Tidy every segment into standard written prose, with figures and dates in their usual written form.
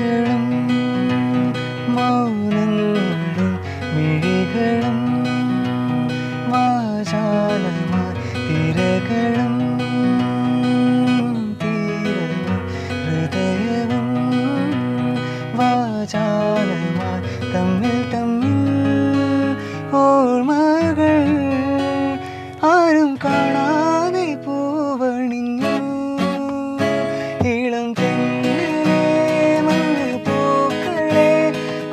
മൊഴികളും മൗനങ്ങളും മിഴികളും വാചാലമായി തിരകളും തീരവും ഹൃദയവും വാചാലമായി തമ്മിൽ തമ്മിൽ ഓർമ്മകൾ ആരും കാണാതെ പൂവണിഞ്ഞു ഇളം തെങ്ങിലെ മഞ്ഞൾ പൂക്കളെ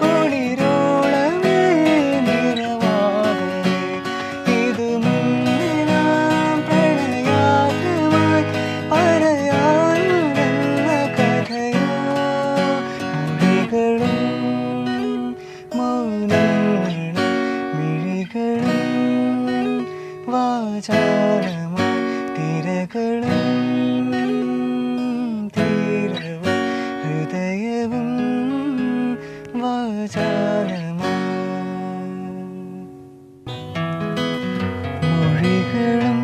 കൊടിരോളമേ നിറവാകെ ഇത് മുന്നിലാം പ്രണയാത്രമായി പറയാനുണ്ടെന്ന കഥയോ മൊഴികളും മൗനങ്ങളും മിഴികളും വാചാലമായി തിരകളും തീരവും ഹൃദയവും വാചാലമായി മൊഴികളും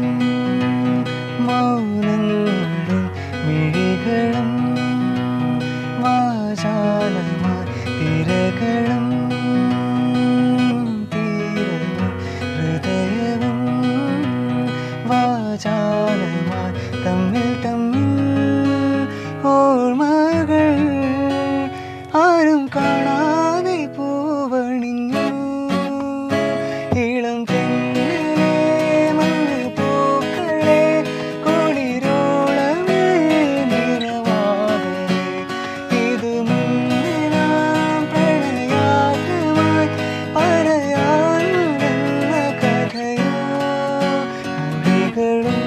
മൗനങ്ങളും മിഴികളും വാചാലമായി തിരകളും തീരവും ഹൃദയവും വാചാലമായി തമ്മിൽ തമ്മിൽ ഓർമ്മകൾ ആരും കാണാതെ പൂവണിഞ്ഞു ഇളം തെങ്ങിലെ മഞ്ഞൾ പൂക്കളെ കൊടിരോളമേ നിറവാകെ ഇത് മുന്നിലാം പ്രണയാത്രമായി പറയാനുണ്ടെന്ന കഥയോ മൊഴികളും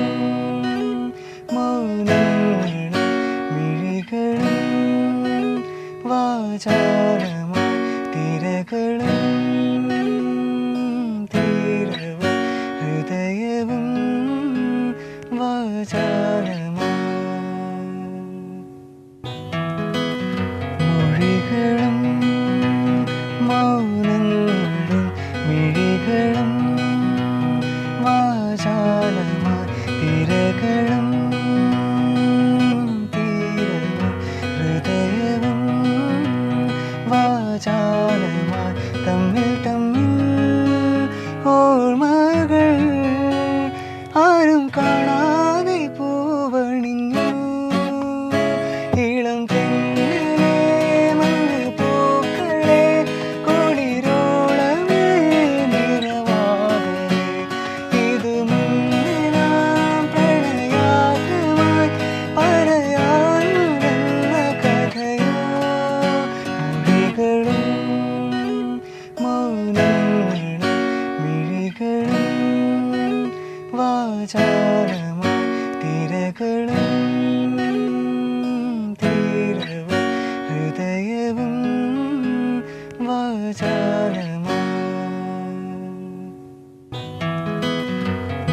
മൗനങ്ങളും മിഴികളും വാചാലമായി തിരകളും തീരവും ഹൃദയവും വാചാലമായി മൊഴികളും മൗനങ്ങളും മിഴികളും വാചാലമായി തിരകളും തീരവും ഹൃദയവും വാചാലമായി തമ്മിൽ തമ്മിൽ ഓർമ്മകൾ ആരും കാണാതെ പൂവണിഞ്ഞു ഇളം തെങ്ങിലെ മഞ്ഞൾ പൂക്കളെ കൊടിരോളമേ നിറവാകെ ഇത് മുന്നിലാം പ്രണയാത്രമായി പറയാനുണ്ടെന്ന കഥയോ മൊഴികളും മൗനങ്ങളും മിഴികളും വാചാലമായി തിരകളും തീരവും ഹൃദയവും വാചാലമായി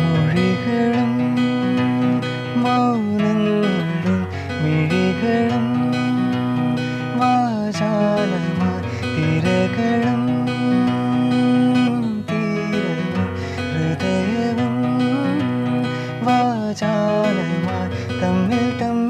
മൊഴികളും മൗനങ്ങളും മിഴികളും വാചാലമായി തിരകളും തീരവും ഹൃദയവും വാചാലമായി തമ്മിൽ തമ്മിൽ